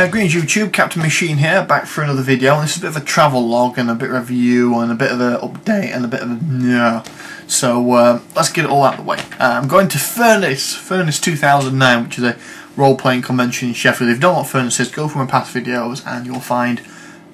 Greetings YouTube, Captain Machine here, back for another video. This is a bit of a travel log and a bit of a review and a bit of an update and a bit of a So let's get it all out of the way. I'm going to Furnace 2009, which is a role-playing convention in Sheffield. If you don't know what Furnace is, go through my past videos and you'll find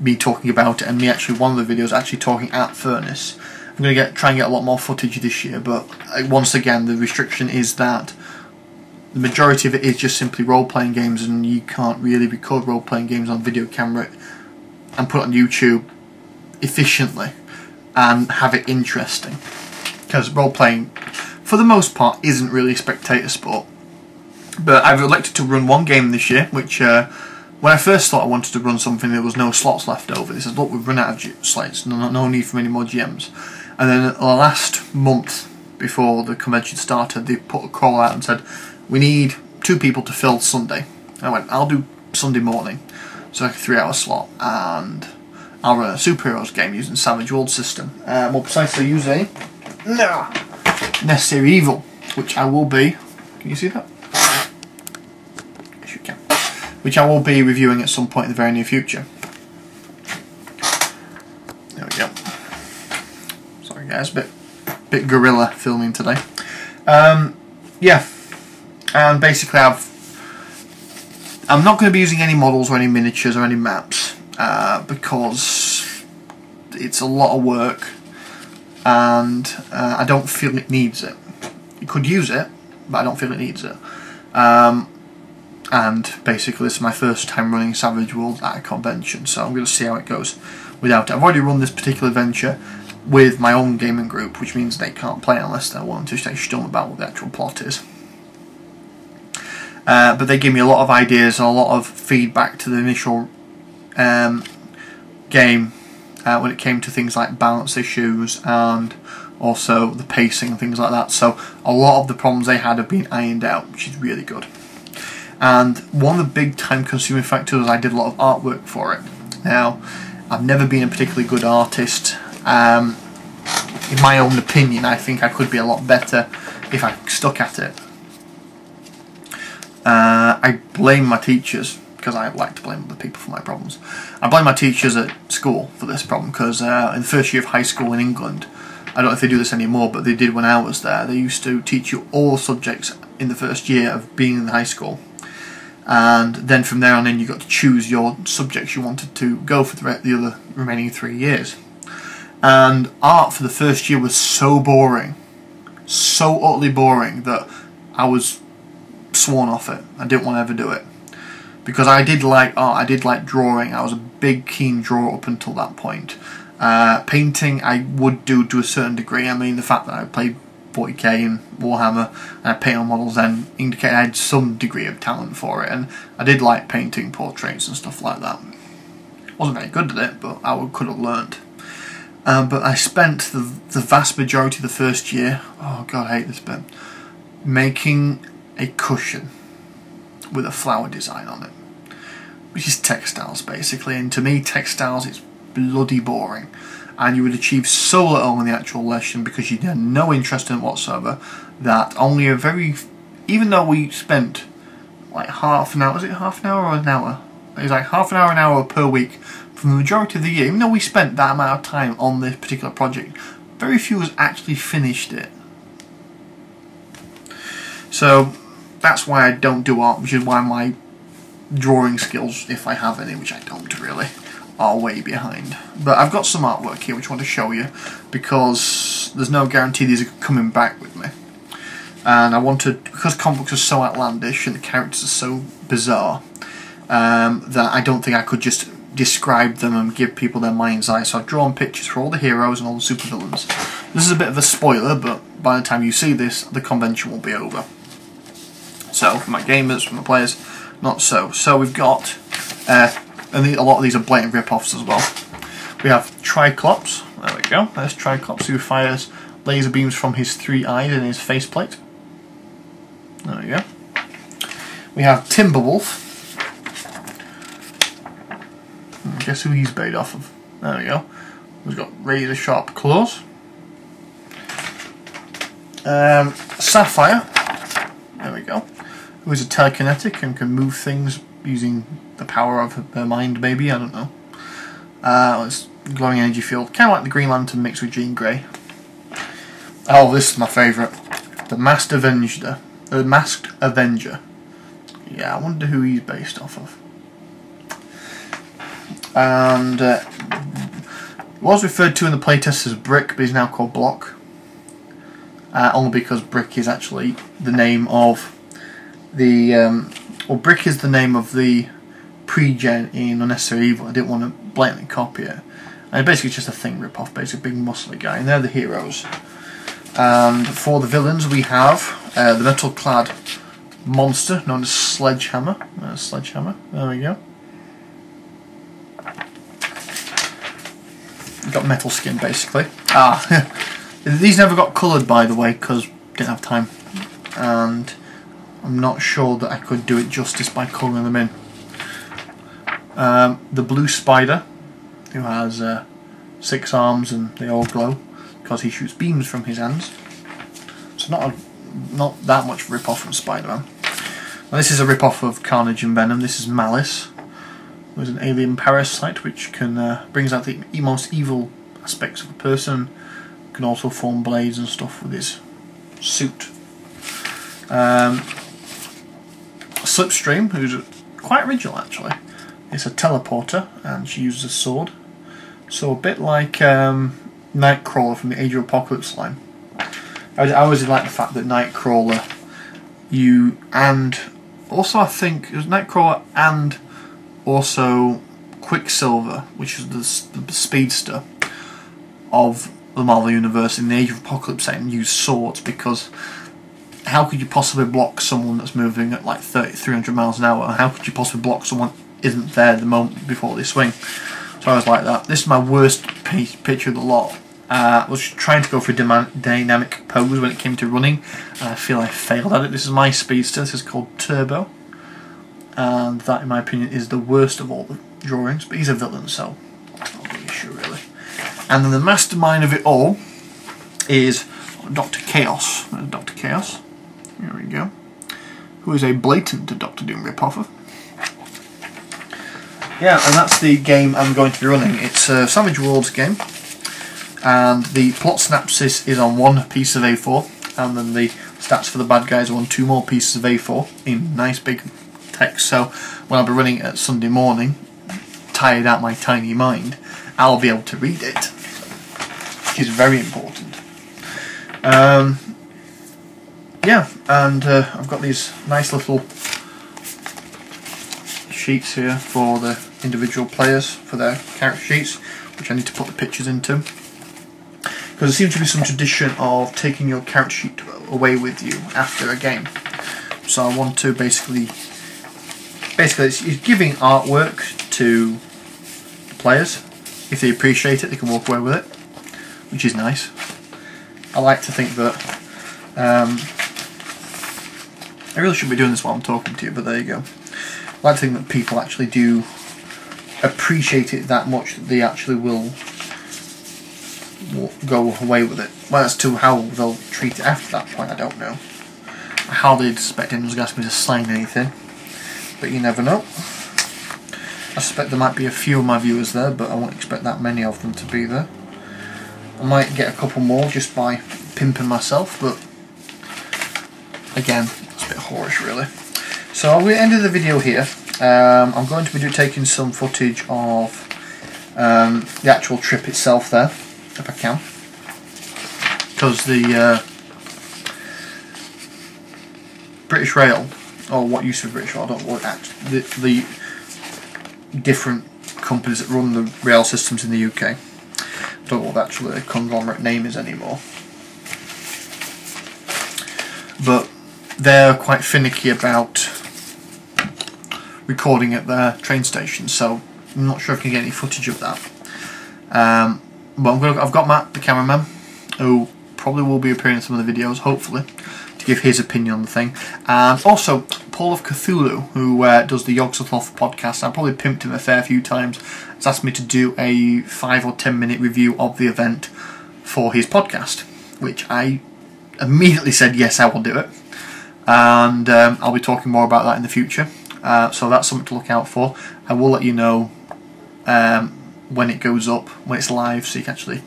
me talking about it, and me actually, one of the videos actually talking at Furnace. I'm going to try and get a lot more footage this year, but once again the restriction is that the majority of it is just simply role-playing games, and you can't really record role-playing games on video camera and put it on YouTube efficiently and have it interesting, because role-playing for the most part isn't really a spectator sport. But I've elected to run one game this year, which when I first thought I wanted to run something, there was no slots left over. They said, look, we've run out of slots, no need for any more GMs. And then the last month before the convention started, they put a call out and said, we need 2 people to fill Sunday. And I went, I'll do Sunday morning, so like a 3-hour slot, and I'll run a superheroes game using Savage World system. More precisely using Necessary Evil, which I will be, can you see that? Yes you can. Which I will be reviewing at some point in the very near future. There we go. Sorry guys, bit guerrilla filming today. Yeah. And basically I'm not going to be using any models or any miniatures or any maps, because it's a lot of work and I don't feel it needs it. You could use it, but I don't feel it needs it. And basically this is my first time running Savage World at a convention, so I'm going to see how it goes without it. I've already run this particular venture with my own gaming group, which means they can't play unless they want to stay stum about what the actual plot is. But they give me a lot of ideas and a lot of feedback to the initial game when it came to things like balance issues and also the pacing and things like that. So a lot of the problems they had have been ironed out, which is really good. And one of the big time consuming factors was I did a lot of artwork for it. Now, I've never been a particularly good artist. In my own opinion, I think I could be a lot better if I stuck at it. I blame my teachers, because I like to blame other people for my problems. I blame my teachers at school for this problem, because in the first year of high school in England, I don't know if they do this anymore, but they did when I was there, they used to teach you all subjects in the first year of being in high school. And then from there on in you got to choose your subjects you wanted to go for the other remaining 3 years. And art for the first year was so boring, so utterly boring, that I was sworn off it. I didn't want to ever do it, because I did like art, I did like drawing. I was a big keen drawer up until that point. Painting I would do to a certain degree. I mean, the fact that I played 40k in Warhammer and I paint on models then indicated I had some degree of talent for it, and I did like painting portraits and stuff like that. Wasn't very good at it, but I could have learned. But I spent the vast majority of the first year, oh god I hate this bit, making a cushion with a flower design on it, which is textiles basically, and to me textiles is bloody boring, and you would achieve so little in the actual lesson because you had no interest in it whatsoever, that only a very, even though we spent like half an hour, was it half an hour or an hour? It was like half an hour per week from the majority of the year. Even though we spent that amount of time on this particular project, very few of us actually finished it. So that's why I don't do art, which is why my drawing skills, if I have any, which I don't really, are way behind. But I've got some artwork here which I want to show you, because there's no guarantee these are coming back with me. And I wanted, because comic books are so outlandish and the characters are so bizarre, that I don't think I could just describe them and give people their mind's eye. So I've drawn pictures for all the heroes and all the supervillains. This is a bit of a spoiler, but by the time you see this, the convention will be over. So, for my gamers, for my players, not so. So we've got, and a lot of these are blatant rip-offs as well. We have Triclops, there we go, there's Triclops, who fires laser beams from his 3 eyes in his faceplate. There we go. We have Timberwolf. Guess who he's made off of? There we go. He's got razor sharp claws. Sapphire. There we go. Who is a telekinetic and can move things using the power of her mind, maybe, I don't know. It's glowing energy field, kind of like the Green Lantern mixed with Jean Grey. Oh, this is my favourite. The Masked Avenger. The Masked Avenger. Yeah, I wonder who he's based off of. And was referred to in the playtest as Brick, but he's now called Block. Only because Brick is actually the name of the... well, Brick is the name of the pre-gen in Unnecessary Evil. I didn't want to blatantly copy it. And basically it's just a thing rip-off, basically a big muscly guy. And they're the heroes. And for the villains we have the metal-clad monster known as Sledgehammer. There we go. Got metal skin basically. These never got coloured, by the way, because didn't have time, and I'm not sure that I could do it justice by colouring them in. The blue spider, who has 6 arms and they all glow because he shoots beams from his hands. So not that much rip-off from Spider-Man. Now this is a rip-off of Carnage and Venom. This is Malice, who is an alien parasite which can brings out the most evil aspects of a person. Can also form blades and stuff with his suit. Slipstream, who's quite original actually. It's a teleporter and she uses a sword. So a bit like Nightcrawler from the Age of Apocalypse line. I always like the fact that Nightcrawler, and also I think it was Nightcrawler and also Quicksilver, which is the speedster of the Marvel Universe in the Age of Apocalypse setting, use swords, because how could you possibly block someone that's moving at like 300 miles an hour? How could you possibly block someone that isn't there the moment before they swing? So I was like that. This is my worst picture of the lot. I was trying to go for a dynamic pose when it came to running, and I feel I failed at it. This is my speedster. This is called Turbo, and that, in my opinion, is the worst of all the drawings. But he's a villain, so not really sure, really. And then the mastermind of it all is Dr. Chaos. Dr. Chaos. Here we go. Who is a blatant Doctor Doom rip-off of. Yeah, and that's the game I'm going to be running. It's a Savage Worlds game, and the plot synopsis is on 1 piece of A4, and then the stats for the bad guys are on 2 more pieces of A4 in nice big text. So when I'll be running it Sunday morning, tired out my tiny mind, I'll be able to read it, which is very important. Yeah, and I've got these nice little sheets here for the individual players, for their character sheets, which I need to put the pictures into, because there seems to be some tradition of taking your character sheet away with you after a game. So I want to basically it's giving artwork to the players. If they appreciate it, they can walk away with it, which is nice. I like to think that I really shouldn't be doing this while I'm talking to you, but there you go. I like to think that people actually do appreciate it that much that they actually will go away with it. Well, as to how they'll treat it after that point, I don't know. I hardly expect anyone's going to ask me to sign anything, but you never know. I suspect there might be a few of my viewers there, but I won't expect that many of them to be there. I might get a couple more just by pimping myself, but again, it's a bit whorish really. So I'm going to end the video here. I'm going to be taking some footage of the actual trip itself there, if I can, because the British Rail, or what used to be British Rail, I don't know what the different companies that run the rail systems in the UK, I don't know what actually the conglomerate name is anymore, but they're quite finicky about recording at their train stations, so I'm not sure if I can get any footage of that. But I've got Matt, the cameraman, who probably will be appearing in some of the videos, hopefully, to give his opinion on the thing. And also Paul of Cthulhu, who does the Yogsothoth podcast. I probably pimped him a fair few times. He's asked me to do a 5 or 10 minute review of the event for his podcast, which I immediately said yes, I will do it. And I'll be talking more about that in the future. So that's something to look out for. I will let you know when it goes up, when it's live, so you can actually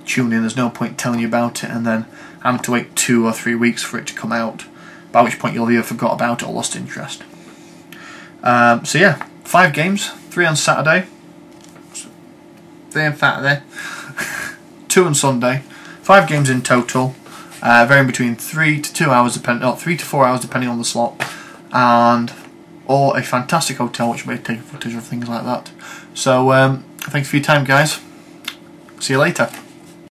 tune in. There's no point telling you about it and then having to wait 2 or 3 weeks for it to come out, by which point you'll either forgot about it or lost interest. So yeah, 5 games, 3 on Saturday, 3 on Saturday, 2 on Sunday, 5 games in total, varying between 3 to 2 hours, 3 to 4 hours depending on the slot, and or a fantastic hotel which may take footage of things like that. So thanks for your time, guys. See you later.